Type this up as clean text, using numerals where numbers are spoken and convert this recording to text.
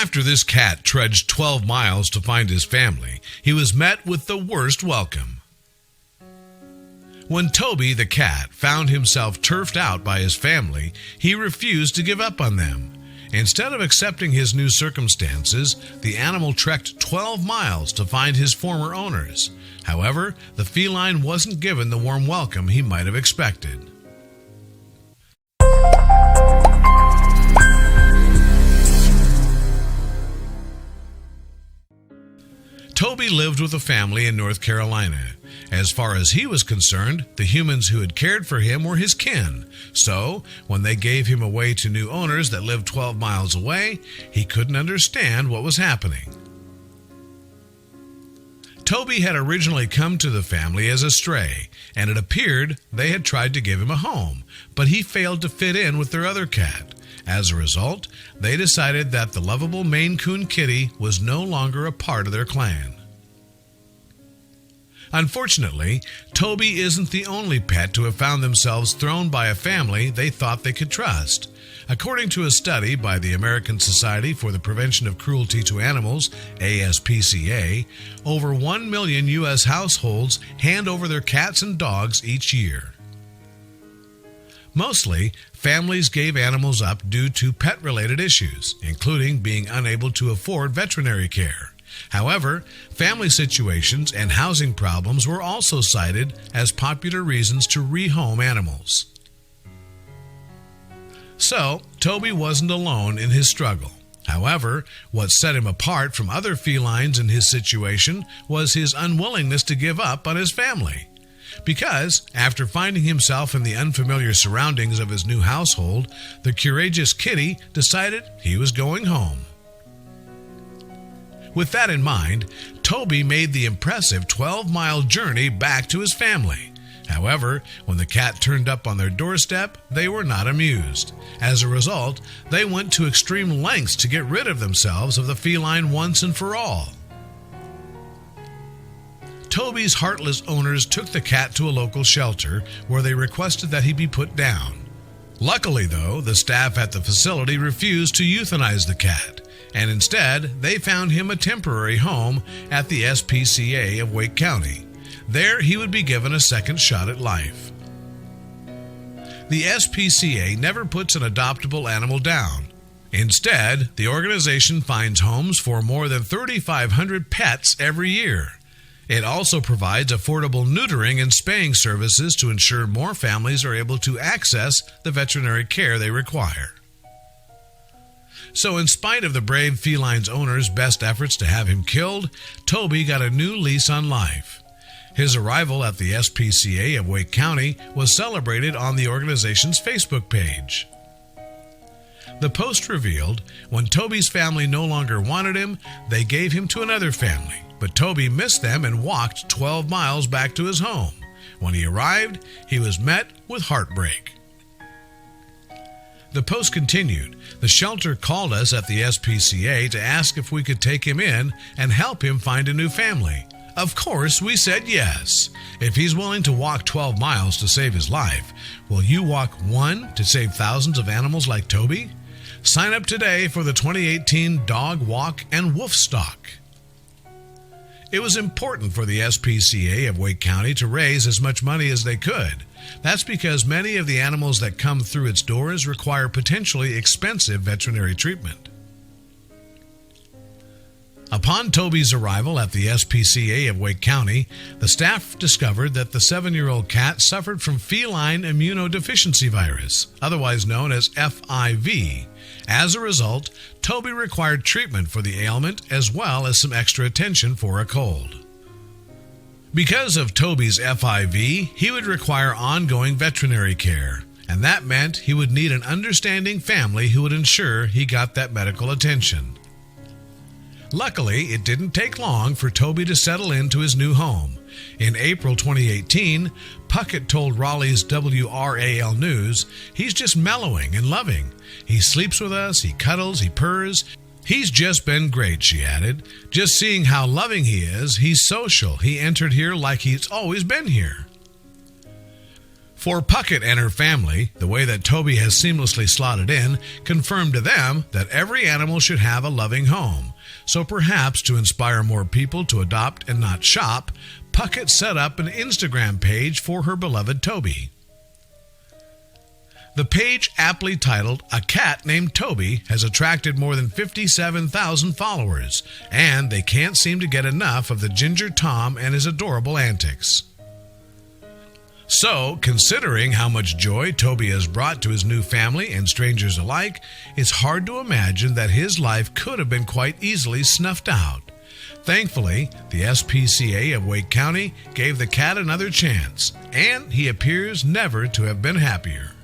After this cat trudged 12 miles to find his family, he was met with the worst welcome. When Toby the cat found himself turfed out by his family, he refused to give up on them. Instead of accepting his new circumstances, the animal trekked 12 miles to find his former owners. However, the feline wasn't given the warm welcome he might have expected. Toby lived with a family in North Carolina. As far as he was concerned, the humans who had cared for him were his kin. So, when they gave him away to new owners that lived 12 miles away, he couldn't understand what was happening. Toby had originally come to the family as a stray, and it appeared they had tried to give him a home, but he failed to fit in with their other cat. As a result, they decided that the lovable Maine Coon kitty was no longer a part of their clan. Unfortunately, Toby isn't the only pet to have found themselves thrown by a family they thought they could trust. According to a study by the American Society for the Prevention of Cruelty to Animals, ASPCA, over 1 million U.S. households hand over their cats and dogs each year. Mostly, families gave animals up due to pet-related issues, including being unable to afford veterinary care. However, family situations and housing problems were also cited as popular reasons to rehome animals. So, Toby wasn't alone in his struggle. However, what set him apart from other felines in his situation was his unwillingness to give up on his family. Because, after finding himself in the unfamiliar surroundings of his new household, the courageous kitty decided he was going home. With that in mind, Toby made the impressive 12-mile journey back to his family. However, when the cat turned up on their doorstep, they were not amused. As a result, they went to extreme lengths to get rid of themselves of the feline once and for all. Toby's heartless owners took the cat to a local shelter where they requested that he be put down. Luckily, though, the staff at the facility refused to euthanize the cat, and instead they found him a temporary home at the SPCA of Wake County. There he would be given a second shot at life. The SPCA never puts an adoptable animal down. Instead, the organization finds homes for more than 3,500 pets every year. It also provides affordable neutering and spaying services to ensure more families are able to access the veterinary care they require. So in spite of the brave feline's owner's best efforts to have him killed, Toby got a new lease on life. His arrival at the SPCA of Wake County was celebrated on the organization's Facebook page. The post revealed, when Toby's family no longer wanted him, they gave him to another family. But Toby missed them and walked 12 miles back to his home. When he arrived, he was met with heartbreak. The post continued, "The shelter called us at the SPCA to ask if we could take him in and help him find a new family. Of course, we said yes. If he's willing to walk 12 miles to save his life, will you walk one to save thousands of animals like Toby? Sign up today for the 2018 Dog Walk and Wolf Stalk." It was important for the SPCA of Wake County to raise as much money as they could. That's because many of the animals that come through its doors require potentially expensive veterinary treatment. Upon Toby's arrival at the SPCA of Wake County, the staff discovered that the 7-year-old cat suffered from feline immunodeficiency virus, otherwise known as FIV. As a result, Toby required treatment for the ailment as well as some extra attention for a cold. Because of Toby's FIV, he would require ongoing veterinary care, and that meant he would need an understanding family who would ensure he got that medical attention. Luckily, it didn't take long for Toby to settle into his new home. In April 2018, Puckett told Raleigh's WRAL News, "He's just mellowing and loving. He sleeps with us, he cuddles, he purrs. He's just been great," she added. "Just seeing how loving he is, he's social. He entered here like he's always been here." For Puckett and her family, the way that Toby has seamlessly slotted in confirmed to them that every animal should have a loving home. So perhaps to inspire more people to adopt and not shop, Puckett set up an Instagram page for her beloved Toby. The page, aptly titled "A Cat Named Toby," has attracted more than 57,000 followers, and they can't seem to get enough of the Ginger Tom and his adorable antics. So, considering how much joy Toby has brought to his new family and strangers alike, it's hard to imagine that his life could have been quite easily snuffed out. Thankfully, the SPCA of Wake County gave the cat another chance, and he appears never to have been happier.